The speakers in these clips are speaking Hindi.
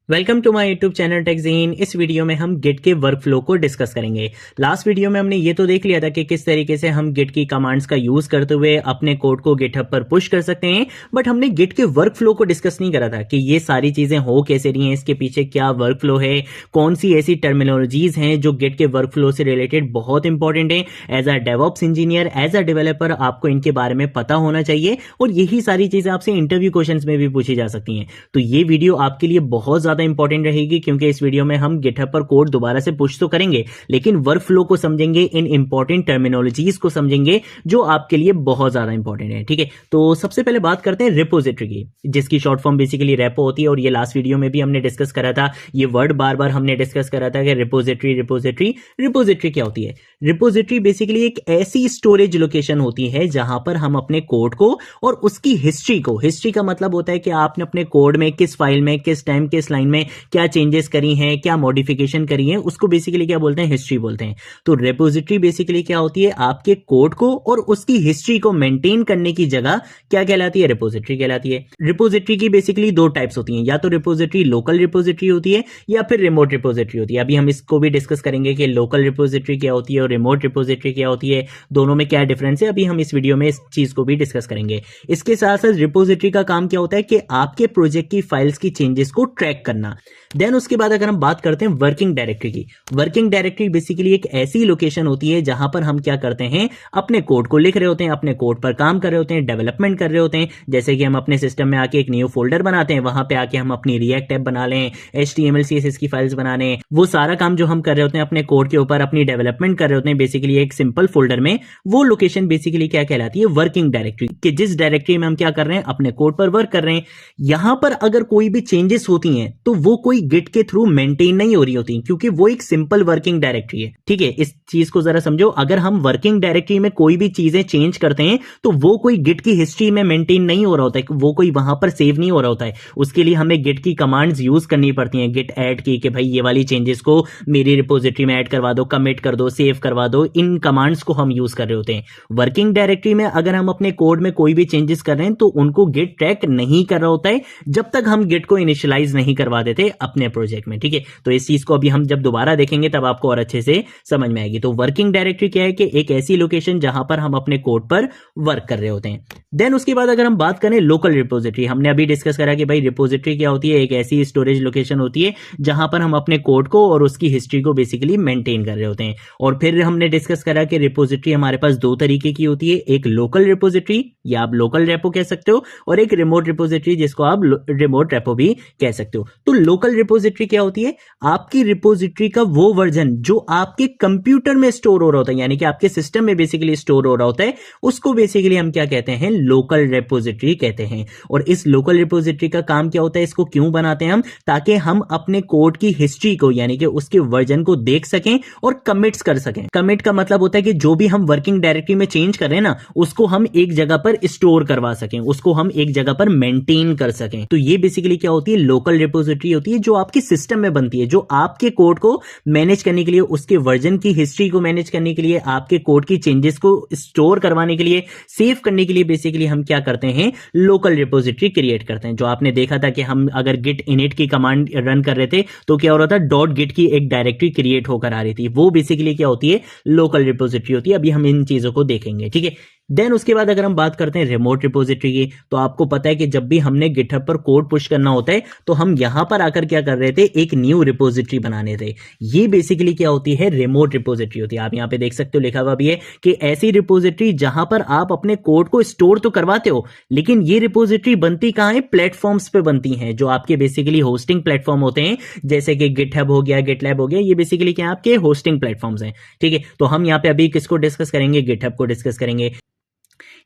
Welcome to my YouTube channel TechGene. इस वीडियो में हम गिट के वर्कफ्लो को डिस्कस करेंगे। लास्ट वीडियो में हमने ये तो देख लिया था कि किस तरीके से हम गिट की कमांड्स का यूज करते हुए अपने कोड को गिटहब पर पुश कर सकते हैं, बट हमने गिट के वर्कफ्लो को डिस्कस नहीं करा था कि ये सारी चीजें हो कैसे रही हैं, इसके पीछे क्या वर्कफ्लो है, कौन सी ऐसी टर्मिनोलॉजीज हैं जो गिट के वर्कफ्लो से रिलेटेड बहुत इंपॉर्टेंट है। As a DevOps engineer, as a developer आपको इनके बारे में पता होना चाहिए और यही सारी चीजें आपसे इंटरव्यू क्वेश्चंस में भी पूछी जा सकती हैं। तो ये वीडियो आपके लिए बहुत ज्यादा इंपॉर्टेंट रहेगी क्योंकि इस वीडियो में हम गिटहब पर कोड दोबारा से पुश तो करेंगे, लेकिन वर्कफ्लो को समझेंगे, इन इंपॉर्टेंट टर्मिनोलॉजीज को समझेंगे जो आपके लिए बहुत ज्यादा इंपॉर्टेंट है। ठीक है, तो सबसे पहले बात करते हैं रिपोजिटरी की, जिसकी शॉर्ट फॉर्म बेसिकली रेपो होती है और ये लास्ट वीडियो में भी हमने डिस्कस करा था। ये वर्ड बार बार हमने डिस्कस करा था कि रिपोजिटरी रिपोजिटरी रिपोजिटरी क्या होती है। रिपोजिटरी बेसिकली एक ऐसी स्टोरेज लोकेशन होती है जहां पर हम अपने कोड को और उसकी हिस्ट्री को, हिस्ट्री का मतलब होता है कि आपने अपने कोड में किस फाइल में किस टाइम किस लाइन में क्या चेंजेस करी हैं, क्या मॉडिफिकेशन करी हैं, उसको बेसिकली क्या बोलते हैं, हिस्ट्री बोलते हैं। तो रिपोजिटरी बेसिकली क्या होती है, आपके कोड को और उसकी हिस्ट्री को मेंटेन करने की जगह क्या कहलाती है, रिपोजिटरी कहलाती है। रिपोजिटरी की बेसिकली दो टाइप्स होती हैं, या तो रिपोजिटरी लोकल रिपोजिटरी होती है या फिर रिमोट रिपोजिटरी होती है। अभी हम इसको भी डिस्कस करेंगे कि लोकल रिपोजिटरी क्या होती है और रिमोट रिपोजिटरी क्या होती है, दोनों में क्या डिफरेंस है। अभी हम इस वीडियो में इस चीज को भी डिस्कस करेंगे। इसके साथ साथ रिपोजिटरी का काम क्या होता है कि आपके प्रोजेक्ट की फाइल्स की चेंजेस को ट्रैक करना। देन उसके बाद अगर हम बात करते हैं वर्किंग डायरेक्टरी की, वर्किंग डायरेक्टरी बेसिकली एक ऐसी लोकेशन होती है जहां पर हम क्या करते हैं, अपने कोड को लिख रहे होते हैं, अपने कोड पर काम कर रहे होते हैं, डेवलपमेंट कर रहे होते हैं। जैसे कि हम अपने सिस्टम में आके एक न्यू फोल्डर बनाते हैं, वहां पे आके हम अपनी रिएक्ट ऐप बना लें, HTML CSS की फाइल्स बना लें, वो सारा काम जो हम कर रहे होते हैं अपने कोड के ऊपर, अपनी डेवलपमेंट कर रहे होते हैं बेसिकली एक सिंपल फोल्डर में, वो लोकेशन बेसिकली क्या कहलाती है, वर्किंग डायरेक्टरी। कि जिस डायरेक्टरी में हम क्या कर रहे हैं, अपने कोड पर वर्क कर रहे हैं। यहां पर अगर कोई भी चेंजेस होती हैं तो वो कोई गिट के थ्रू मेंटेन नहीं हो रही होती, क्योंकि वो एक सिंपल वर्किंग डायरेक्टरी है। ठीक है, इस चीज को जरा समझो। अगर हम वर्किंग डायरेक्टरी में कोई भी चीजें चेंज करते हैं तो वो कोई गिट की हिस्ट्री में मेंटेन नहीं हो रहा होता है, वो कोई वहां पर सेव नहीं हो रहा होता है। उसके लिए हमें गिट की कमांड्स यूज करनी पड़ती हैं, गिट ऐड की, कि भाई ये वाली चेंजेस को मेरी रिपोजिटरी में ऐड करवा दो, कमिट कर दो, सेव करवा दो। इन कमांड्स को हम यूज कर रहे होते हैं। वर्किंग डायरेक्टरी में अगर हम अपने कोड में कोई भी चेंजेस कर रहे हैं तो उनको गिट ट्रैक नहीं कर रहा होता है जब तक हम गिट को इनिशियलाइज नहीं करवा देते अपने प्रोजेक्ट में। ठीक है, तो इस चीज को अभी हम जब दोबारा देखेंगे तब आपको और अच्छे से समझ में आएगी। तो वर्किंग डायरेक्टरी क्या है कि एक ऐसी लोकेशन जहां पर हम अपने कोड पर वर्क कर रहे होते हैं। देन उसके बाद अगर हम बात करें लोकल रिपोजिटरी, हमने अभी डिस्कस करा कि भाई रिपोजिटरी क्या होती है, एक ऐसी स्टोरेज लोकेशन होती है जहां पर हम अपने कोड को और उसकी हिस्ट्री को बेसिकली मेंटेन कर रहे होते हैं। और फिर हमने डिस्कस करा कि रिपोजिटरी हमारे पास दो तरीके की होती है, एक लोकल रिपोजिटरी या आप लोकल रेपो कह सकते हो, और एक रिमोट रिपोजिटरी जिसको आप रिमोट रेपो भी कह सकते हो। तो लोकल रिपोजिटरी क्या होती है, आपकी रिपोजिटरी का वो वर्जन जो आपके कंप्यूटर में स्टोर हो रहा होता है, यानी कि आपके सिस्टम में बेसिकली स्टोर हो रहा होता है, उसको बेसिकली हम क्या कहते हैं, लोकल रिपोजिटरी कहते हैं। और इस लोकल रिपोजिटरी का काम क्या होता है, इसको क्यों बनाते हैं हम, ताकि हम अपने कोड की हिस्ट्री को, यानी कि उसके वर्जन को देख सकें और कमिट्स कर सकें। कमिट का मतलब होता है कि जो भी हम वर्किंग डायरेक्टरी में चेंज कर रहे हैं ना, उसको हम एक जगह पर स्टोर करवा सकें, उसको हम एक जगह पर मेंटेन कर सकें। तो ये बेसिकली क्या होती है, लोकल रिपोजिटरी होती है, जो आपके सिस्टम में बनती है, जो आपके कोड को मैनेज करने के लिए, उसके वर्जन की हिस्ट्री को मैनेज करने के लिए, आपके कोड की चेंजेस को स्टोर करवाने के लिए, सेव करने के लिए बेसिकली हम क्या करते हैं, लोकल रिपोजिटरी क्रिएट करते हैं। जो आपने देखा था कि हम अगर गिट इनिट की कमांड रन कर रहे थे तो क्या हो रहा था, डॉट गिट की एक डायरेक्टरी क्रिएट होकर आ रही थी, वो बेसिकली क्या होती है, लोकल रिपोजिटरी होती है। अभी हम इन चीजों को देखेंगे। ठीक है, देन उसके बाद अगर हम बात करते हैं रिमोट रिपोजिटरी की, तो आपको पता है कि जब भी हमने गिटहब पर कोड पुश करना होता है तो हम यहां पर आकर क्या कर रहे थे, एक न्यू रिपोजिटरी बनाने थे। ये बेसिकली क्या होती है, रिमोट रिपोजिटरी होती है। आप यहां पे देख सकते हो लिखा हुआ भी है कि ऐसी रिपोजिटरी जहां पर आप अपने कोड को स्टोर तो करवाते हो, लेकिन ये रिपोजिटरी बनती कहां है, प्लेटफॉर्म्स पे बनती हैं, जो आपके बेसिकली होस्टिंग प्लेटफॉर्म होते हैं, जैसे कि गिटहब हो गया, गिटलैब हो गया, ये बेसिकली क्या आपके होस्टिंग प्लेटफॉर्म्स हैं। ठीक है, तो हम यहां पे अभी किसको डिस्कस करेंगे, गिटहब को डिस्कस करेंगे।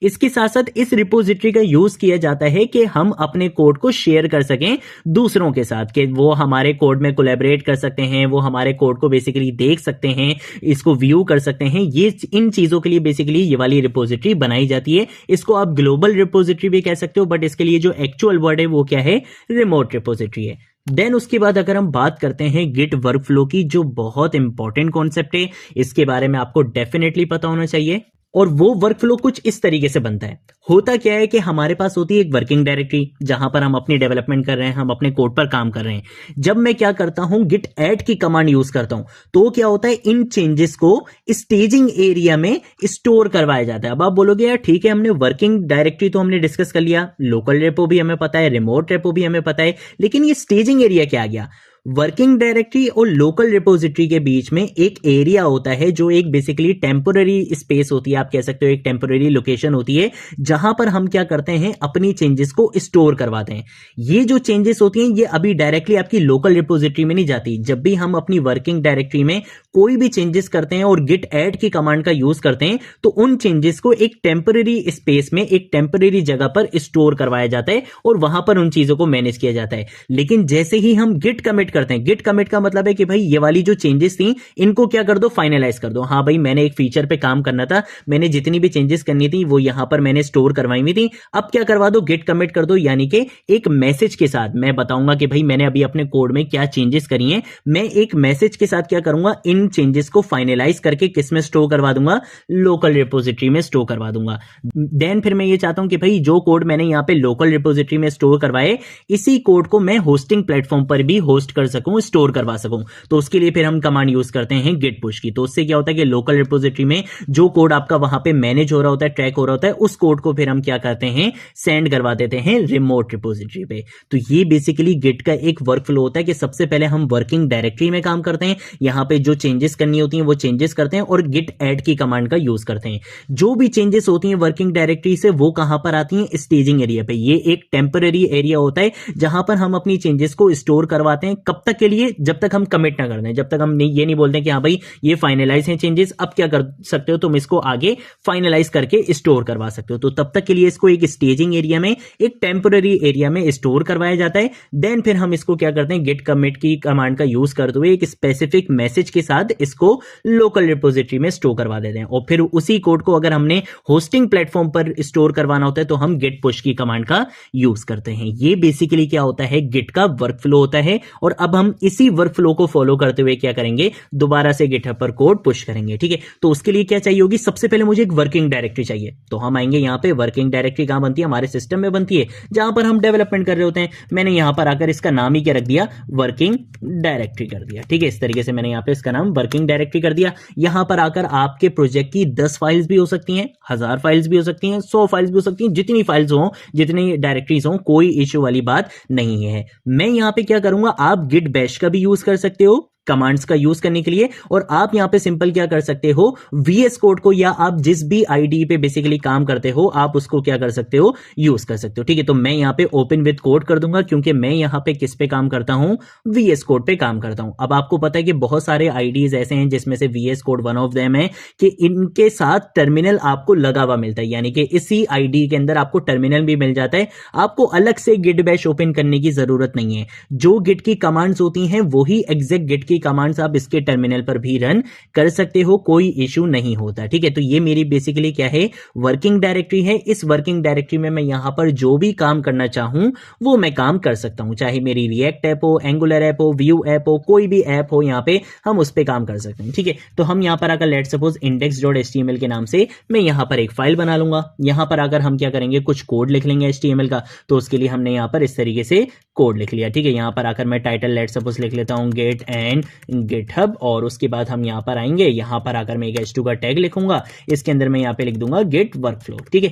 इसके साथ साथ इस रिपोजिटरी का यूज किया जाता है कि हम अपने कोड को शेयर कर सकें दूसरों के साथ, कि वो हमारे कोड में कोलैबोरेट कर सकते हैं, वो हमारे कोड को बेसिकली देख सकते हैं, इसको व्यू कर सकते हैं। ये इन चीजों के लिए बेसिकली ये वाली रिपोजिटरी बनाई जाती है। इसको आप ग्लोबल रिपोजिटरी भी कह सकते हो, बट इसके लिए जो एक्चुअल वर्ड है वो क्या है, रिमोट रिपोजिटरी है। देन उसके बाद अगर हम बात करते हैं गिट वर्कफ्लो की, जो बहुत इंपॉर्टेंट कॉन्सेप्ट है, इसके बारे में आपको डेफिनेटली पता होना चाहिए। और वो वर्कफ्लो कुछ इस तरीके से बनता है। होता क्या है कि हमारे पास होती है एक वर्किंग डायरेक्टरी जहां पर हम अपनी डेवलपमेंट कर रहे हैं, हम अपने कोड पर काम कर रहे हैं। जब मैं क्या करता हूं, गिट ऐड की कमांड यूज करता हूं, तो क्या होता है, इन चेंजेस को स्टेजिंग एरिया में स्टोर करवाया जाता है। अब आप बोलोगे यार ठीक है, हमने वर्किंग डायरेक्टरी तो हमने डिस्कस कर लिया, लोकल रेपो भी हमें पता है, रिमोट रेपो भी हमें पता है, लेकिन ये स्टेजिंग एरिया क्या आ गया? वर्किंग डायरेक्टरी और लोकल रिपोजिटरी के बीच में एक एरिया होता है जो एक बेसिकली टेम्पोररी स्पेस होती है, आप कह सकते हो एक टेम्पोररी लोकेशन होती है, जहां पर हम क्या करते हैं, अपनी चेंजेस को स्टोर करवाते हैं। ये जो चेंजेस होती हैं ये अभी डायरेक्टली आपकी लोकल रिपोजिटरी में नहीं जाती। जब भी हम अपनी वर्किंग डायरेक्टरी में कोई भी चेंजेस करते हैं और गिट ऐड की कमांड का यूज करते हैं, तो उन चेंजेस को एक टेम्पोररी स्पेस में, एक टेम्पोररी जगह पर स्टोर करवाया जाता है और वहां पर उन चीजों को मैनेज किया जाता है। लेकिन जैसे ही हम गिट कमिट करते हैं, गिट कमिट का मतलब है कि भाई ये वाली जो चेंजेस थी इनको क्या कर दो, फाइनलाइज कर दो। हाँ भाई, मैंने एक फीचर पे काम करना था, मैंने जितनी भी चेंजेस करनी थी वो यहां पर मैंने स्टोर करवाई हुई थी, अब क्या करवा दो, गिट कमिट कर दो। यानी कि एक मैसेज के साथ मैं बताऊंगा कि भाई मैंने अभी अपने कोड में क्या चेंजेस करी हैं, मैं एक मैसेज के साथ क्या करूंगा, इन चेंजेस को फाइनलाइज करके किस में स्टोर करवा दूंगा, लोकल रिपोजिटरी में स्टोर करवा दूंगा। देन फिर मैं ये चाहता हूं कि भाई जो कोड मैंने यहां पे लोकल रिपोजिटरी में स्टोर करवाए, इसी कोड को मैं होस्टिंग प्लेटफॉर्म पर भी होस्ट कर सकूं, स्टोर करवा सकूं। तो उसके लिए फिर हम कमांड यूज करते हैं गिट पुश की। तो उससे क्या होता है कि लोकल रिपोजिटरी में जो कोड आपका वहां पे मैनेज हो रहा होता है, ट्रैक हो रहा होता है, उस कोड को फिर हम क्या करते हैं, सेंड करवा देते हैं रिमोट रिपोजिटरी पे। तो ये बेसिकली गिट का एक वर्कफ्लो होता है कि सबसे पहले हम वर्किंग डायरेक्टरी में काम करते हैं, यहां पे जो चेंजेस करनी होती हैं वो चेंजेस करते हैं और गिट ऐड की कमांड का यूज करते हैं। जो भी चेंजेस होती हैं वर्किंग डायरेक्टरी से वो कहां पर आती हैं, स्टेजिंग एरिया पे। ये एक टेम्पररी एरिया होता है जहां पर हम अपनी चेंजेस को स्टोर करवाते हैं। कब तक के लिए? जब तक हम कमिट ना कर दें, जब तक हम ये नहीं बोलते कि हाँ भाई ये फाइनलाइज है चेंजेस, अब क्या कर सकते हो तुम, इसको आगे फाइनलाइज करके स्टोर करवा सकते हो। तो तब तक के लिए इसको एक स्टेजिंग एरिया में, एक टेम्पररी एरिया में स्टोर करवाया जाता है। देन फिर हम इसको क्या करते हैं, गेट कमिट की कमांड का यूज करते हुए एक स्पेसिफिक मैसेज के साथ इसको लोकल रिपोजिटरी में स्टोर करवा देते हैं। और फिर उसी कोड को अगर हमने होस्टिंग प्लेटफॉर्म पर स्टोर करवाना होता है तो हम गेट पुश की कमांड का यूज करते हैं। ये बेसिकली क्या होता है, गिट का वर्कफ्लो होता है। और अब हम इसी वर्कफ्लो को फॉलो करते हुए क्या करेंगे, दोबारा से गिटहब पर कोड पुश करेंगे। ठीक है, तो उसके लिए क्या चाहिए होगी, सबसे पहले मुझे एक वर्किंग डायरेक्टरी चाहिए। तो हम आएंगे यहां पे, वर्किंग डायरेक्टरी कहां बनती है, हमारे सिस्टम में बनती है जहां पर हम डेवलपमेंट कर रहे होते हैं। मैंने यहां पर आकर इसका नाम ही क्या रख दिया, वर्किंग डायरेक्टरी कर दिया। ठीक है, इस तरीके से मैंने यहां पे इसका नाम वर्किंग डायरेक्टरी कर दिया। यहां पर आकर आपके प्रोजेक्ट की 10 फाइल्स भी हो सकती हैं, 1000 फाइल्स भी हो सकती हैं, 100 फाइल्स भी हो सकती हैं, जितनी फाइल्स हो, जितनी डायरेक्टरीज हो, कोई इश्यू वाली बात नहीं है। मैं यहां पे क्या करूंगा, आप गिट बैश का भी यूज कर सकते हो कमांड्स का यूज करने के लिए, और आप यहां पे सिंपल क्या कर सकते हो, VS कोड को, या आप जिस भी आईडी पे बेसिकली काम करते हो आप उसको क्या कर सकते हो, यूज कर सकते हो। ठीक है, तो मैं यहां पे ओपन विद कोड कर दूंगा क्योंकि मैं यहां पे किस पे काम करता हूं, VS कोड पे काम करता हूं। अब आपको पता है कि बहुत सारे आईडीज ऐसे हैं जिसमें से VS code one of them है कि इनके साथ टर्मिनल आपको लगा हुआ मिलता है, यानी कि इसी आईडी के अंदर आपको टर्मिनल भी मिल जाता है। आपको अलग से गिट बैश ओपन करने की जरूरत नहीं है। जो गिट की कमांड्स होती हैं वही एग्जैक्ट गिट की कमांड्स आप इसके टर्मिनल पर भी रन कर सकते हो, कोई इशू नहीं होता। ठीक है, तो ये मेरी बेसिकली क्या है, वर्किंग डायरेक्टरी है। इस वर्किंग डायरेक्टरी में मैं यहां पर जो भी काम करना चाहूं वो मैं काम कर सकता हूं, चाहे मेरी रिएक्ट ऐप हो, एंगुलर ऐप हो, व्यू ऐप हो, कोई भी ऐप हो, यहां पे हम उस पे काम कर सकते हैं। ठीक है, तो हम यहां पर आकर लेट सपोज index.html के नाम से मैं यहां पर एक फाइल बना लूंगा। यहां पर आकर हम क्या करेंगे, कुछ कोड लिख लेंगे HTML का। तो उसके लिए हमने यहां पर इस तरीके से कोड लिख लिया। ठीक है, यहां पर आकर मैं टाइटल लेट सपोज लिख लेता हूं गेट एंड गिटहब, और उसके बाद हम यहां पर आएंगे, यहां पर आकर मैं एक h2 का टैग लिखूंगा, इसके अंदर मैं यहां पे लिख दूंगा गेट वर्कफ्लो। ठीक है,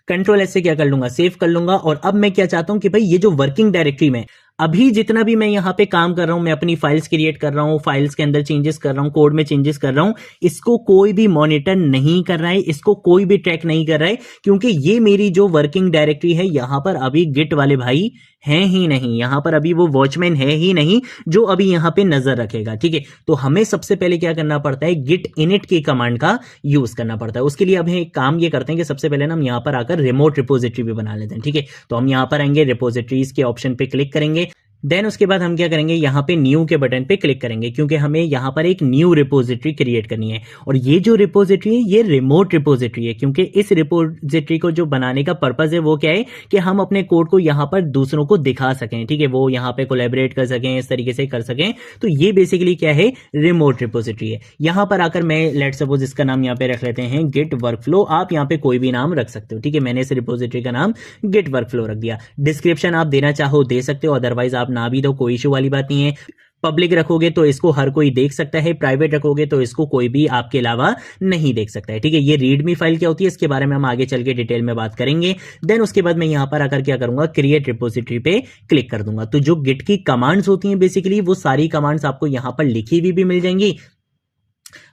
कंट्रोल एस से क्या कर लूंगा, सेव कर लूंगा। और अब मैं क्या चाहता हूं कि भाई ये जो वर्किंग डायरेक्टरी में अभी जितना भी मैं यहां पे काम कर रहा हूं, मैं अपनी फाइल्स क्रिएट कर रहा हूं, फाइल्स के अंदर चेंजेस कर रहा हूं, कोड में चेंजेस कर रहा हूं, इसको कोई भी मॉनिटर नहीं कर रहा है, इसको कोई भी ट्रैक नहीं कर रहा है, क्योंकि ये मेरी जो वर्किंग डायरेक्टरी है यहां पर अभी गिट वाले भाई हैं ही नहीं, यहां पर अभी वो वॉचमैन है ही नहीं जो अभी यहां पे नजर रखेगा। ठीक है, तो हमें सबसे पहले क्या करना पड़ता है, गिट इनिट की कमांड का यूज करना पड़ता है। उसके लिए अब एक काम ये करते हैं कि सबसे पहले ना हम यहां पर आकर रिमोट रिपोजिटरी भी बना लेते हैं। ठीक है, तो हम यहां पर आएंगे, रिपोजिटरीज के ऑप्शन पे क्लिक करेंगे। देन उसके बाद हम क्या करेंगे, यहाँ पे न्यू के बटन पे क्लिक करेंगे क्योंकि हमें यहाँ पर एक न्यू रिपोजिटरी क्रिएट करनी है। और ये जो रिपोजिटरी है ये रिमोट रिपोजिटरी है क्योंकि इस रिपोजिटरी को जो बनाने का पर्पज है वो क्या है कि हम अपने कोड को यहाँ पर दूसरों को दिखा सकें, ठीक है, वो यहाँ पे कोलैबोरेट कर सकें, इस तरीके से कर सकें। तो ये बेसिकली क्या है, रिमोट रिपोजिटरी है। यहाँ पर आकर मैं लेट सपोज इसका नाम यहाँ पे रख लेते हैं गिट वर्कफ्लो। आप यहाँ पे कोई भी नाम रख सकते हो, ठीक है। मैंने इस रिपोजिटरी का नाम गिट वर्कफ्लो रख दिया। डिस्क्रिप्शन आप देना चाहो दे सकते हो, अदरवाइज आप ना भी दो, कोई इशू वाली बात नहीं है। पब्लिक रखोगे तो इसको हर कोई देख सकता है, प्राइवेट रखोगे तो इसको कोई भी आपके अलावा नहीं देख सकता है, ठीक है। ये रीडमी फाइल क्या होती है इसके बारे में हम आगे चल के डिटेल में बात करेंगे। देन उसके बाद मैं यहां पर आकर क्या करूंगा, क्रिएट रिपोजिटरी पे क्लिक कर दूंगा। तो जो गिट की कमांड्स होती हैं बेसिकली वो सारी कमांड्स आपको यहां पर लिखी हुई भी मिल जाएंगी।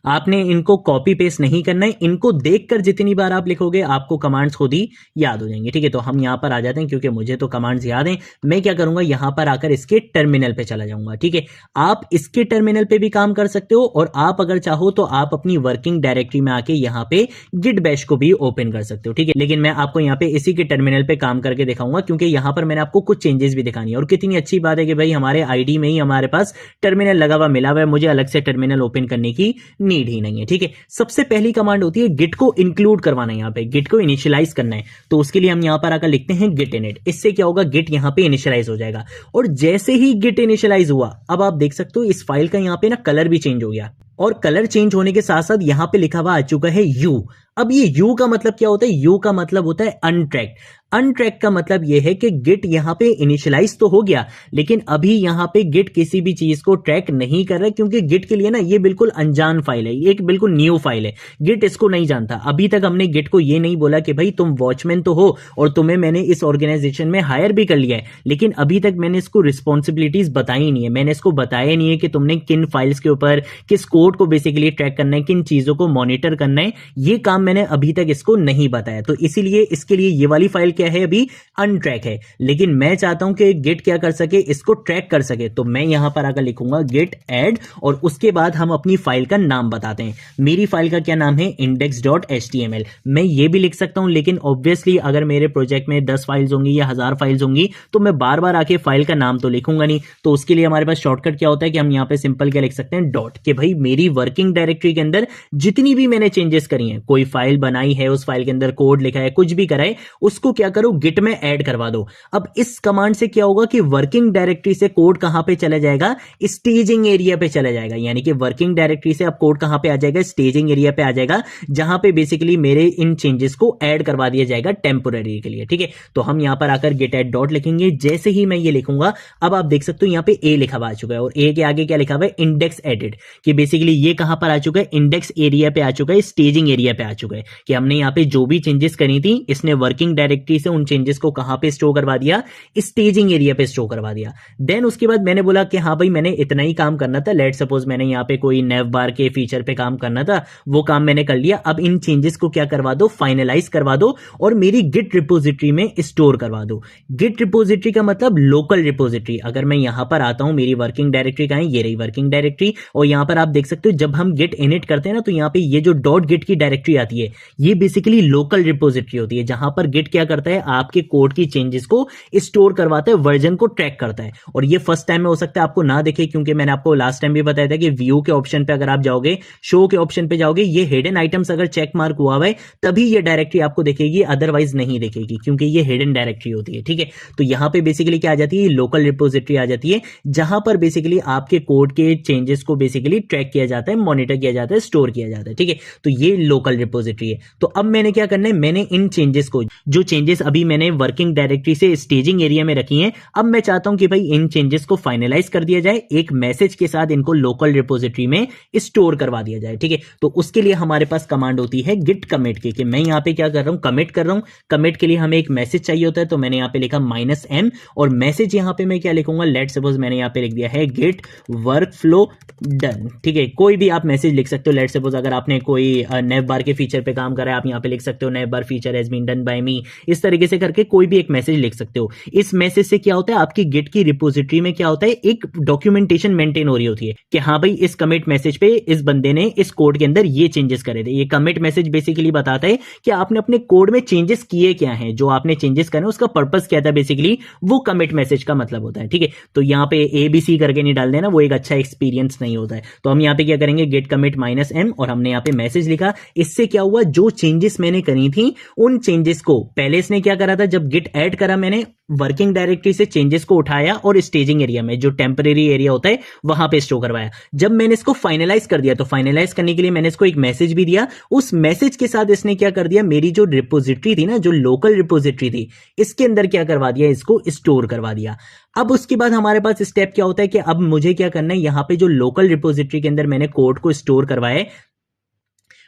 आपने इनको कॉपी पेस्ट नहीं करना है, इनको देखकर जितनी बार आप लिखोगे आपको कमांड्स खुद ही याद हो जाएंगे, ठीक है। तो हम यहां पर आ जाते हैं क्योंकि मुझे तो कमांड्स याद हैं। मैं क्या करूंगा, यहां पर आकर इसके टर्मिनल पे चला जाऊंगा, ठीक है। आप इसके टर्मिनल पे भी काम कर सकते हो और आप अगर चाहो तो आप अपनी वर्किंग डायरेक्टरी में आके यहां पे गिट बैश को भी ओपन कर सकते हो, ठीक है। लेकिन मैं आपको यहां पे इसी के टर्मिनल पे काम करके दिखाऊंगा क्योंकि यहां पर मैंने आपको कुछ चेंजेस भी दिखानी है। और कितनी अच्छी बात है कि भाई हमारे आईडी में ही हमारे पास टर्मिनल लगा हुआ मिला हुआ है, मुझे अलग से टर्मिनल ओपन करने की नीड ही नहीं है, ठीक है। सबसे पहली कमांड होती है गिट को इंक्लूड करवाना, यहां पे गिट को इनिशियलाइज करना है। तो उसके लिए हम यहां पर आकर लिखते हैं गिट इनिट। इससे क्या होगा, गिट यहां पे इनिशियलाइज हो जाएगा। और जैसे ही गिट इनिशियलाइज हुआ, अब आप देख सकते हो इस फाइल का यहां पे ना कलर भी चेंज हो गया। और कलर चेंज होने के साथ साथ यहां पे लिखा हुआ आ चुका है यू। अब ये यू का मतलब क्या होता है, यू का मतलब होता है अनट्रैक्ड। अनट्रैक का मतलब यह है कि गिट यहां पे इनिशियलाइज तो हो गया लेकिन अभी यहां पे गिट किसी भी चीज को ट्रैक नहीं कर रहा है क्योंकि गिट के लिए ना ये बिल्कुल अनजान फाइल है, ये एक बिल्कुल न्यू फाइल है। गिट इसको नहीं जानता। अभी तक हमने गिट को ये नहीं बोला कि भाई तुम वॉचमैन तो हो और तुम्हें मैंने इस ऑर्गेनाइजेशन में हायर भी कर लिया है, लेकिन अभी तक मैंने इसको रिस्पॉन्सिबिलिटीज बताई नहीं है। मैंने इसको बताया नहीं है कि तुमने किन फाइल्स के ऊपर किस कोड को बेसिकली ट्रैक करना है, किन चीजों को मॉनिटर करना है। ये काम मैंने अभी तक इसको नहीं बताया। तो इसीलिए इसके लिए ये वाली फाइल क्या है, अभी अनट्रैक है। लेकिन मैं चाहता हूं कि गिट क्या कर सके, इसको ट्रैक कर सके। तो मैं यहां पर आकर लिखूंगा गिट ऐड और उसके बाद हम अपनी फाइल का नाम बताते हैं। मेरी फाइल का क्या नाम है, index.html। मैं ये भी लिख सकता हूं लेकिन ऑब्वियसली अगर मेरे प्रोजेक्ट में 10 फाइल्स होंगी या 1000 फाइल्स होंगी तो मैं बार बार आके फाइल का नाम तो लिखूंगा नहीं। तो उसके लिए हमारे पास शॉर्टकट क्या होता है कि हम यहां पे सिंपल क्या लिख सकते हैं, डॉट, कि भाई मेरी वर्किंग डायरेक्टरी के अंदर जितनी भी मैंने चेंजेस करी हैं, कोई फाइल बनाई है, उस फाइल के अंदर कोड लिखा है, कुछ भी करा है, उसको क्या करो, गिट में ऐड करवा दो। अब इस कमांड से क्या होगा कि वर्किंग डायरेक्टरी से कोड कहां पे चला जाएगा, स्टेजिंग एरिया पे चला जाएगा। यानी कि वर्किंग डायरेक्टरी से अब कोड कहां पे आ जाएगा, स्टेजिंग एरिया पे आ जाएगा, जहां पे बेसिकली मेरे इन चेंजेस को ऐड करवा दिया जाएगा टेम्पोररी के लिए, ठीक है। तो हम यहां पर आकर गिट ऐड डॉट लिखेंगे। जैसे ही मैं ये लिखूंगा अब आप देख सकते हो यहां पे ए लिखा हुआ आ चुका है और ए के आगे क्या लिखा हुआ है, इंडेक्स एडिट, कि बेसिकली ये कहां पर आ चुका है, इंडेक्स एरिया पे आ चुका है, स्टेजिंग एरिया पे आ चुका है। कि हमने यहां पे जो भी चेंजेस करी थी इसने वर्किंग डायरेक्टरी से उन चेंजेस को कहां पे स्टोर करवा दिया, स्टेजिंग एरिया पे स्टोर करवा दिया। देन उसके बाद मैंने बोला कि हाँ भाई मैंने इतना ही काम करना था। लेट सपोज मैंने यहां पे कोई नेव बार के फीचर पे काम करना था, वो काम मैंने कर लिया। अब इन चेंजेस को क्या करवा दो, फाइनलाइज करवा दो और मेरी गिट रिपोजिटरी में स्टोर करवा दो। गिट रिपोजिटरी का मतलब लोकल रिपोजिटरी। अगर मैं यहां पर आता हूं, मेरी वर्किंग डायरेक्टरी कहां है, ये रही वर्किंग डायरेक्टरी। और यहां पर आप देख सकते हो जब हम गिट इनिट करते हैं ना तो यहां पे ये जो डॉट गिट की डायरेक्टरी आती है ये बेसिकली लोकल रिपोजिटरी होती है, जहां पर गिट क्या करता है, आपके कोड की चेंजेस को स्टोर करवाता है, वर्जन को ट्रैक करता है। और ये फर्स्ट टाइम में हो सकता है आपको ना दिखे क्योंकि मैंने आपको लास्ट टाइम भी बताया था कि व्यू के ऑप्शन पे अगर आप जाओगे, शो के ऑप्शन पे जाओगे, ये हिडन आइटम्स अगर चेक मार्क हुआ है तभी ये डायरेक्टरी आपको दिखेगी, अदरवाइज नहीं दिखेगी क्योंकि ये हिडन डायरेक्टरी होती है, ठीक है। तो यहां पे बेसिकली क्या आ जाती है, लोकल रिपोजिटरी आ जाती है, जहां पर बेसिकली आपके कोड के चेंजेस को बेसिकली ट्रैक किया जाता है, मॉनिटर किया जाता है, स्टोर किया जाता है, ठीक है। तो ये लोकल रिपोजिटरी है। तो अब मैंने क्या करना है, मैंने इन चेंजेस को, जो चेंजेस अभी मैंने वर्किंग डायरेक्टरी से स्टेजिंग एरिया में रखी हैं, अब मैं चाहता हूं कि भाई इन चेंजेस को फाइनलाइज कर दिया जाए, एक मैसेज के साथ इनको लोकल रिपोजिटरी में स्टोर करवा दिया जाए, ठीक है। तो उसके लिए हमारे पास कमांड होती है गिट कमिट की, कि मैं यहां पे क्या कर रहा हूं, कमिट कर रहा हूं। कमिट के लिए हमें एक मैसेज चाहिए होता है तो मैंने यहां पे लिखा -m और मैसेज यहां पे मैं क्या लिखूंगा, लेट सपोज मैंने यहां पे लिख दिया है गिट वर्कफ्लो डन, ठीक है। है, कोई भी आप मैसेज लिख सकते हो। लेट्स सपोज अगर आपने कोई नेव बार के फीचर पे काम करा है, आप यहाँ पे लिख सकते हो nav bar feature has been done by me, इस तरीके से करके कोई भी एक मैसेज लिख सकते हो। इस मैसेज से क्या होता है, आपकी गिट की रिपोजिटरी में क्या होता है, एक डॉक्यूमेंटेशन मेंटेन हो रही होती है कि हाँ भाई इस कमिट मैसेज पे इस बंदे ने इस कोड के अंदर ये चेंजेस करे थे। ये कमिट मैसेज बेसिकली बताता है कि आपने अपने कोड में चेंजेस किए क्या हैं, जो आपने चेंजेस करे उसका पर्पस क्या था, बेसिकली वो कमिट मैसेज का मतलब होता है। ठीक है, तो यहाँ पे ABC करके नहीं डाल देना, वो एक अच्छा एक्सपीरियंस नहीं होता है। तो हम यहाँ पे क्या करेंगे, गेट कमिट -m और हमने यहाँ पे मैसेज लिखा। इससे क्या हुआ, जो चेंजेस मैंने करी थी उन चेंजेस को पहले इसने क्या करा था, जब गिट ऐड करा मैंने वर्किंग डायरेक्टरी से चेंजेस को उठाया और स्टेजिंग एरिया में जो टेम्परेरी एरिया होता है वहां पे स्टोर करवाया। जब मैंने इसको फाइनलाइज कर दिया तो फाइनलाइज करने के लिए मैंने इसको एक मैसेज भी दिया। उस मैसेज के साथ इसने क्या कर दिया, मेरी जो रिपोजिटरी थी ना, जो लोकल रिपोजिटरी थी, इसके अंदर क्या करवा दिया, इसको स्टोर करवा दिया। अब उसके बाद हमारे पास स्टेप क्या होता है कि अब मुझे क्या करना है, यहां पे जो लोकल रिपोजिटरी के अंदर मैंने कोड को स्टोर करवाया,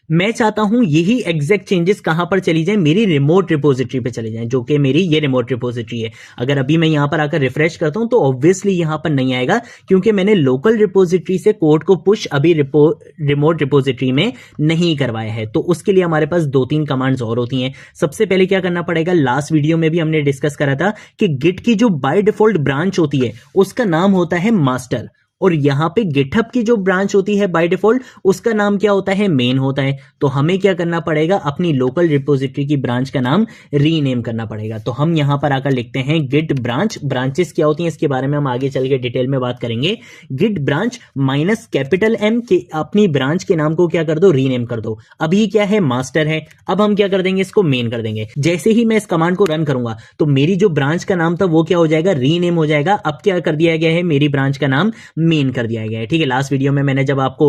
मैं चाहता हूं यही एग्जैक्ट चेंजेस कहां पर चली जाए, मेरी रिमोट रिपोजिटरी पे चली जाए, जो कि मेरी ये रिमोट रिपोजिटरी है। अगर अभी मैं यहां पर आकर रिफ्रेश करता हूं तो ऑब्वियसली यहां पर नहीं आएगा, क्योंकि मैंने लोकल रिपोजिटरी से कोड को पुश अभी रिमोट रिपोजिटरी में नहीं करवाया है। तो उसके लिए हमारे पास 2-3 कमांड्स और होती हैं। सबसे पहले क्या करना पड़ेगा, लास्ट वीडियो में भी हमने डिस्कस करा था कि गिट की जो बाय डिफॉल्ट ब्रांच होती है उसका नाम होता है मास्टर, और यहां पे गिटहब की जो ब्रांच होती है बाय डिफॉल्ट उसका नाम क्या होता है, मेन होता है। तो हमें क्या करना पड़ेगा, अपनी लोकल रिपोजिटरी की ब्रांच का नाम रीनेम करना पड़ेगा। तो हम यहां पर आकर लिखते हैं गिट ब्रांच। ब्रांचेस क्या होती हैं इसके बारे में हम आगे चल के डिटेल में बात करेंगे। गिट ब्रांच -M के अपनी ब्रांच के नाम को क्या कर दो, रीनेम कर दो। अभी क्या है, मास्टर है, अब हम क्या कर देंगे, इसको मेन कर देंगे। जैसे ही मैं इस कमांड को रन करूंगा तो मेरी जो ब्रांच का नाम था वो क्या हो जाएगा, रीनेम हो जाएगा। अब क्या कर दिया गया है, मेरी ब्रांच का नाम मेन कर दिया गया है। ठीक है, लास्ट वीडियो में मैंने जब आपको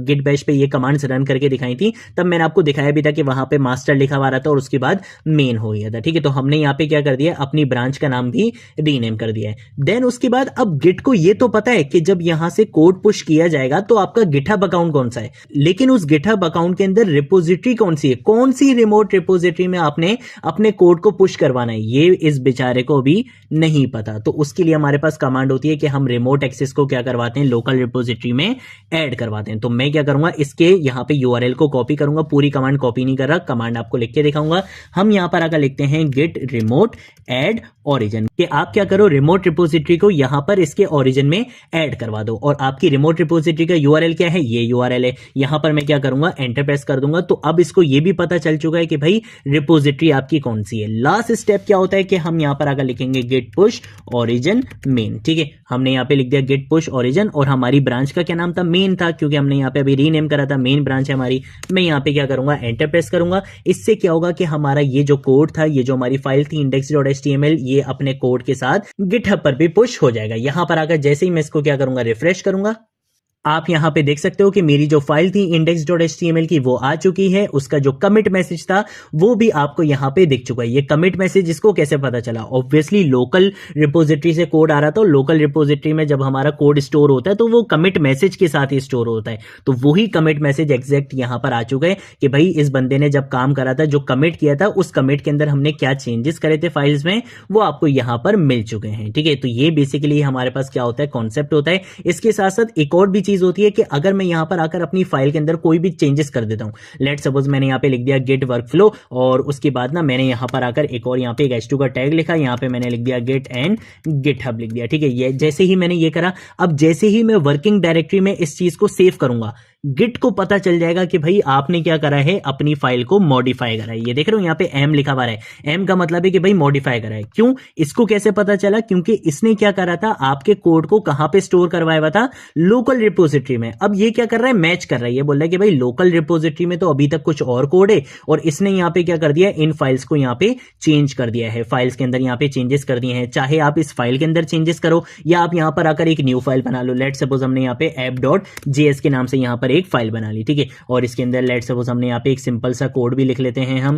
गिट बैश पे ये कमांड्स रन करके दिखाई थी तब मैंने आपको दिखाया भी था कि वहां पे मास्टर लिखा हुआ रहा था और उसके बाद मेन हो गया था। ठीक है, तो हमने यहाँ पे क्या कर दिया, अपनी ब्रांच का नाम भी रीनेम कर दिया है। देन उसके बाद अब गिट को ये तो पता है कि जब यहां से कोड पुश किया जाएगा तो आपका गिटहब अकाउंट कौन सा है, लेकिन उस गिटहब अकाउंट के अंदर रिपोजिटरी कौन सी है, कौन सी रिमोट रिपोजिटरी में आपने अपने कोड को पुश करवाना है, ये इस बेचारे को भी नहीं पता। तो उसके लिए हमारे पास कमांड होती है कि हम रिमोट एक्सेस को क्या करवाते हैं, लोकल रिपोजिटरी में ऐड करवाते हैं। तो मैं क्या करूंगा, इसके यहां पे यूआरएल को कॉपी करूंगा, पूरी कमांड कॉपी नहीं कर रहा, कमांड आपको लिख के दिखाऊंगा। हम यहां पर आकर लिखते हैं गिट रिमोट ऐड ओरिजिन, कि आप क्या करो, रिमोट रिपोजिटरी को यहां पर इसके ओरिजिन में ऐड करवा दो। और आपकी रिमोट रिपोजिटरी का यूआरएल क्या है, ये यूआरएल है। यहां पर मैं क्या करूंगा, एंटर प्रेस कर दूंगा। तो अब इसको ये भी पता चल चुका है कि भाई रिपोजिटरी आपकी कौन सी है। लास्ट स्टेप क्या होता है कि हम यहां पर आकर लिखेंगे गिट पुश ओरिजिन मेन। ठीक है, हमने यहां पे लिख दिया गिट पुश ओरिजिन, और हमारी ब्रांच का क्या नाम था, मेन था, क्योंकि हमने यहाँ पे अभी रीनेम करा था, मेन ब्रांच है हमारी। मैं यहाँ पे क्या करूंगा, एंटर प्रेस करूंगा। इससे क्या होगा कि हमारा ये जो कोड था, ये जो हमारी फाइल थी index.html, ये अपने कोड के साथ गिटहब पर भी पुश हो जाएगा। यहां पर आकर जैसे ही मैं इसको क्या करूंगा, रिफ्रेश करूंगा, आप यहां पे देख सकते हो कि मेरी जो फाइल थी index.html की वो आ चुकी है। उसका जो कमिट मैसेज था वो भी आपको यहां पे दिख चुका है। ये कमिट मैसेज इसको कैसे पता चला, ऑब्वियसली लोकल रिपोजिटरी से कोड आ रहा था। लोकल रिपोजिटरी में जब हमारा कोड स्टोर होता है तो वो कमिट मैसेज के साथ ही स्टोर होता है। तो वही कमिट मैसेज एग्जैक्ट यहां पर आ चुका है कि भाई इस बंदे ने जब काम करा था, जो कमिट किया था, उस कमिट के अंदर हमने क्या चेंजेस करे थे फाइल्स में, वो आपको यहां पर मिल चुके हैं। ठीक है, तो ये बेसिकली हमारे पास क्या होता है, कॉन्सेप्ट होता है। इसके साथ साथ एक और भी चीज होती है कि अगर मैं यहां पर आकर अपनी फाइल के अंदर कोई भी चेंजेस कर देता हूं, लेट सपोज मैंने यहां पे लिख दिया गेट वर्कफ्लो, और उसके बाद ना मैंने यहां पर आकर एक और यहां पे एक h2 का टैग लिखा, यहां पे मैंने लिख दिया गेट एंड गिटहब लिख दिया। ठीक है, ये जैसे ही मैंने ये करा, अब जैसे ही मैं वर्किंग डायरेक्टरी में इस चीज को सेव करूंगा, गिट को पता चल जाएगा कि भाई आपने क्या करा है, अपनी फाइल को मॉडिफाई करा है। ये देख रहे हो यहाँ पे एम लिखा हुआ है, एम का मतलब है कि भाई मॉडिफाई करा है। क्यों, इसको कैसे पता चला, क्योंकि इसने क्या करा था, आपके कोड को कहां पे स्टोर करवाया हुआ था, लोकल रिपोजिटरी में। अब ये क्या कर रहा है, मैच कर रहा है, ये बोल रहा है कि भाई लोकल रिपोजिटरी में तो अभी तक कुछ और कोड है, और इसने यहाँ पे क्या कर दिया, इन फाइल्स को यहाँ पे चेंज कर दिया है, फाइल्स के अंदर यहाँ पे चेंजेस कर दिए हैं। चाहे आप इस फाइल के अंदर चेंजेस करो या आप यहाँ पर आकर एक न्यू फाइल बना लो। लेट सपोज हमने यहाँ पे app.js के नाम से यहाँ पर एक फाइल बना ली। ठीक है, और इसके अंदर लेट सपोज हमने यहाँ पे एक सिंपल सा कोड भी लिख लेते हैं हम,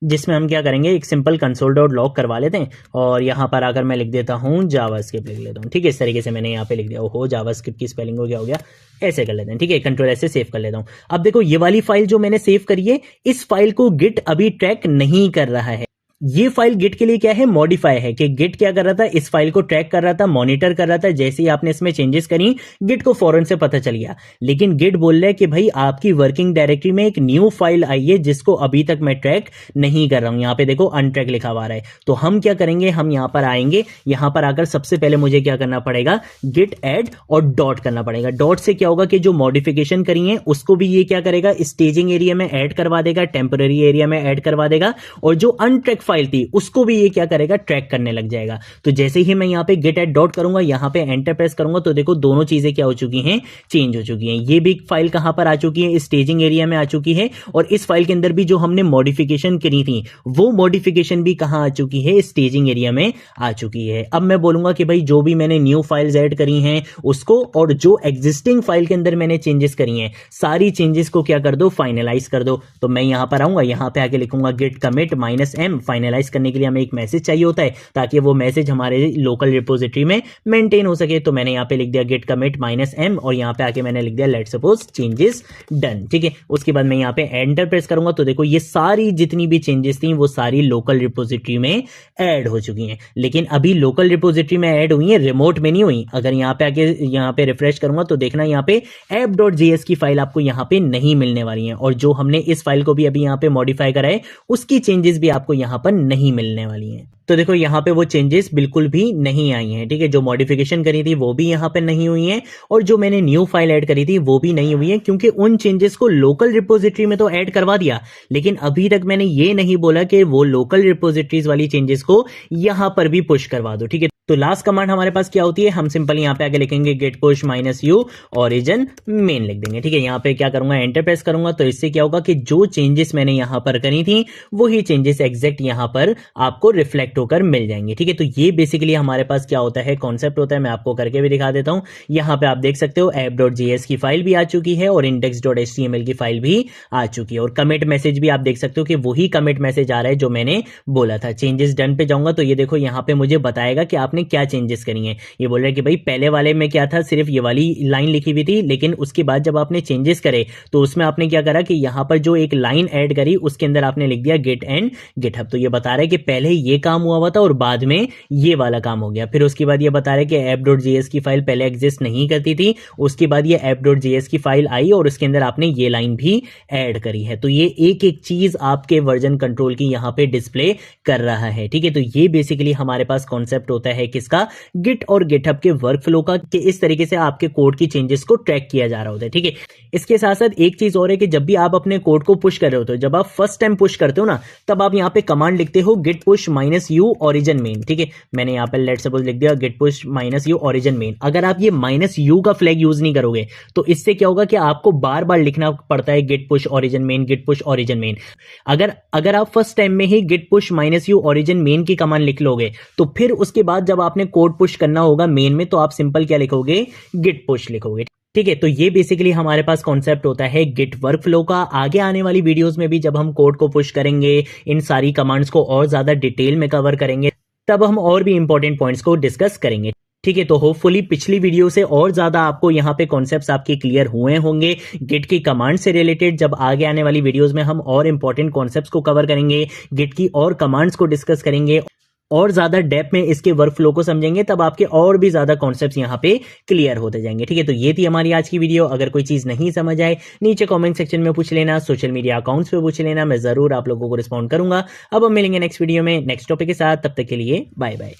जिसमें हम क्या करेंगे, एक सिंपल console.log करवा लेते हैं, और यहां पर आकर मैं लिख देता हूं जावास्क्रिप्ट लिख लेता हूं। ठीक है, इस तरीके से मैंने यहां पे लिख दिया। ओहो, जावास्क्रिप्ट की स्पेलिंग को क्या हो गया, ऐसे कर लेते हैं। ठीक है, कंट्रोल ऐसे सेव कर लेता हूं। अब देखो, ये वाली फाइल जो मैंने सेव करी है, इस फाइल को गिट अभी ट्रैक नहीं कर रहा है। ये फाइल गिट के लिए क्या है, मॉडिफाई है कि गिट क्या कर रहा था, इस फाइल को ट्रैक कर रहा था, मॉनिटर कर रहा था। जैसे ही आपने इसमें चेंजेस करी गिट को फौरन से पता चल गया। लेकिन गिट बोल रहा है कि भाई आपकी वर्किंग डायरेक्टरी में एक न्यू फाइल आई है जिसको अभी तक मैं ट्रैक नहीं कर रहा हूं। यहां पे देखो अनट्रैक लिखा हुआ है। तो हम क्या करेंगे, हम यहां पर आएंगे, यहां पर आकर सबसे पहले मुझे क्या करना पड़ेगा, गिट ऐड और डॉट करना पड़ेगा। डॉट से क्या होगा कि जो मॉडिफिकेशन करी है उसको भी ये क्या करेगा, स्टेजिंग एरिया में ऐड करवा देगा, टेम्पररी एरिया में ऐड करवा देगा, और जो अनट्रैक फाइल थी उसको भी ये क्या करेगा, ट्रैक करने लग जाएगा। तो जैसे ही मैं यहां पे गेट एट डॉट करूंगा, यहां पे एंटर प्रेस करूंगा, तो देखो दोनों चीजें क्या हो चुकी हैं, चेंज हो चुकी हैं। ये भी फाइल कहां पर आ चुकी है, स्टेजिंग एरिया में आ चुकी है, और इस फाइल के अंदर भी जो हमने मॉडिफिकेशन करी थी वो मॉडिफिकेशन भी कहां आ चुकी है, स्टेजिंग एरिया में आ चुकी है। अब मैं बोलूंगा कि भाई जो भी मैंने न्यू फाइल्स ऐड करी हैं उसको, और जो एग्जिस्टिंग फाइल के अंदर मैंने चेंजेस करी हैं, सारी चेंजेस को क्या कर दो, फाइनलाइज कर दो। तो मैं यहां पर आऊंगा, यहां पे आके लिखूंगा गिट कमिट -m। फाइनलाइज करने के लिए हमें एक मैसेज चाहिए होता है ताकि वो मैसेज हमारे लोकल रिपोजिटरी में मेंटेन हो सके। तो मैंने यहां पे लिख दिया गिट कमिट -m, और यहां पे आके मैंने लिख दिया लेट्स सपोज चेंजेस डन। ठीक है, उसके बाद मैं यहां पे एंटर प्रेस करूंगा, तो देखो ये सारी जितनी भी चेंजेस थी वो सारी लोकल रिपोजिटरी में ऐड हो चुकी हैं। लेकिन अभी लोकल रिपोजिटरी में ऐड हुई है, रिमोट में नहीं हुई। अगर यहां पे आके यहां पे रिफ्रेश करूंगा तो देखना यहां पे app.js की फाइल आपको यहां पे नहीं मिलने वाली है, और जो हमने इस फाइल को भी अभी यहां पे मॉडिफाई करा है उसकी चेंजेस भी आपको यहां पर नहीं मिलने वाली हैं। तो देखो यहां पे वो चेंजेस बिल्कुल भी नहीं आई हैं। ठीक है, जो मॉडिफिकेशन करी थी वो भी यहां पे नहीं हुई है, और जो मैंने न्यू फाइल ऐड करी थी वो भी नहीं हुई है, क्योंकि उन चेंजेस को लोकल रिपोजिटरी में तो ऐड करवा दिया, लेकिन अभी तक मैंने ये नहीं बोला कि वो लोकल रिपोजिटरीज वाली चेंजेस को यहां पर भी पुश करवा दो। ठीक है, तो लास्ट कमांड हमारे पास क्या होती है, हम सिंपल यहां पे आके लिखेंगे git push -u origin main लिख देंगे। ठीक है, यहां पे क्या करूंगा, एंटर प्रेस करूंगा, तो इससे क्या होगा कि जो चेंजेस मैंने यहां पर करी थी वही चेंजेस एग्जैक्ट यहां पर आपको रिफ्लेक्ट होकर मिल जाएंगे। ठीक है, तो ये बेसिकली हमारे पास क्या होता है, कॉन्सेप्ट होता है। मैं आपको करके भी दिखा देता हूं। यहां पे आप देख सकते हो app.js की फाइल भी आ चुकी है और index.html की फाइल भी आ चुकी है, और कमिट मैसेज भी आप देख सकते हो कि वही कमिट मैसेज आ रहा है जो मैंने बोला था। चेंजेस डन पे जाऊंगा तो ये देखो यहां पे मुझे बताएगा कि आपने क्या चेंजेस करी हैं। ये बोल रहा है कि भाई पहले वाले में क्या था, सिर्फ ये वाली लाइन लिखी हुई थी, लेकिन उसके बाद जब आपने चेंजेस करे तो उसमें आपने क्या करा कि यहां पर जो एक लाइन ऐड करी उसके अंदर आपने लिख दिया गेट एंड गिटहब। तो ये बता रहा है कि पहले ये काम हुआ था और बाद में ये वाला काम हो गया। फिर उसके बाद ये बता रहा है कि app.js की फाइल पहले एग्जिस्ट नहीं करती थी, उसके बाद ये app.js की फाइल आई और उसके अंदर आपने ये लाइन भी ऐड करी है। तो ये एक एक चीज आपके वर्जन कंट्रोल की यहां पे डिस्प्ले कर रहा है। ठीक है, तो ये बेसिकली हमारे पास कॉन्सेप्ट होता है किसका, गिट और गिटहब के वर्कफ्लो का, कि इस तरीके से आपके कोड की चेंजेस को ट्रैक किया जा रहा होता है। ठीक है, इसके साथ साथ एक चीज और है कि जब भी आप अपने कोड को पुश कर रहे होते हो, जब आप फर्स्ट टाइम पुश करते हो ना, तब आप यहां पे कमांड लिखते हो git push -u origin main. ठीक है, मैंने यहां पे लेट्स सपोज लिख दिया git push -u origin main. अगर आप ये -u का फ्लैग यूज नहीं करोगे तो इससे क्या होगा कि आपको बार बार लिखना पड़ता है git push origin main, git push origin main. अगर आप फर्स्ट टाइम में ही git push -u origin main की कमांड लिख लोगे तो फिर उसके बाद जब आपने कोड पुश करना होगा मेन में, तो आप सिंपल क्या लिखोगे, गिट पुश लिखोगे। ठीक है, तो ये बेसिकली हमारे पास कॉन्सेप्ट होता है गिट वर्कफ्लो का। आगे आने वाली वीडियोस में भी जब हम कोड को पुश करेंगे, इन सारी कमांड्स को और ज्यादा डिटेल में कवर करेंगे, तब हम और भी इंपॉर्टेंट पॉइंट्स को डिस्कस करेंगे। ठीक है, तो होपफुली पिछली वीडियो से और ज्यादा आपको यहाँ पे कॉन्सेप्ट्स आपके क्लियर हुए होंगे गिट की कमांड से रिलेटेड। जब आगे आने वाली वीडियोस में हम और इंपॉर्टेंट कॉन्सेप्ट्स को कवर करेंगे, गिट की और कमांड्स को डिस्कस करेंगे, और ज्यादा डेप्थ में इसके वर्कफ्लो को समझेंगे, तब आपके और भी ज्यादा कॉन्सेप्ट्स यहाँ पे क्लियर होते जाएंगे। ठीक है, तो ये थी हमारी आज की वीडियो। अगर कोई चीज नहीं समझ आए नीचे कमेंट सेक्शन में पूछ लेना, सोशल मीडिया अकाउंट्स पे पूछ लेना, मैं जरूर आप लोगों को रिस्पॉन्ड करूंगा। अब हम मिलेंगे नेक्स्ट वीडियो में नेक्स्ट टॉपिक के साथ, तब तक के लिए बाय बाय।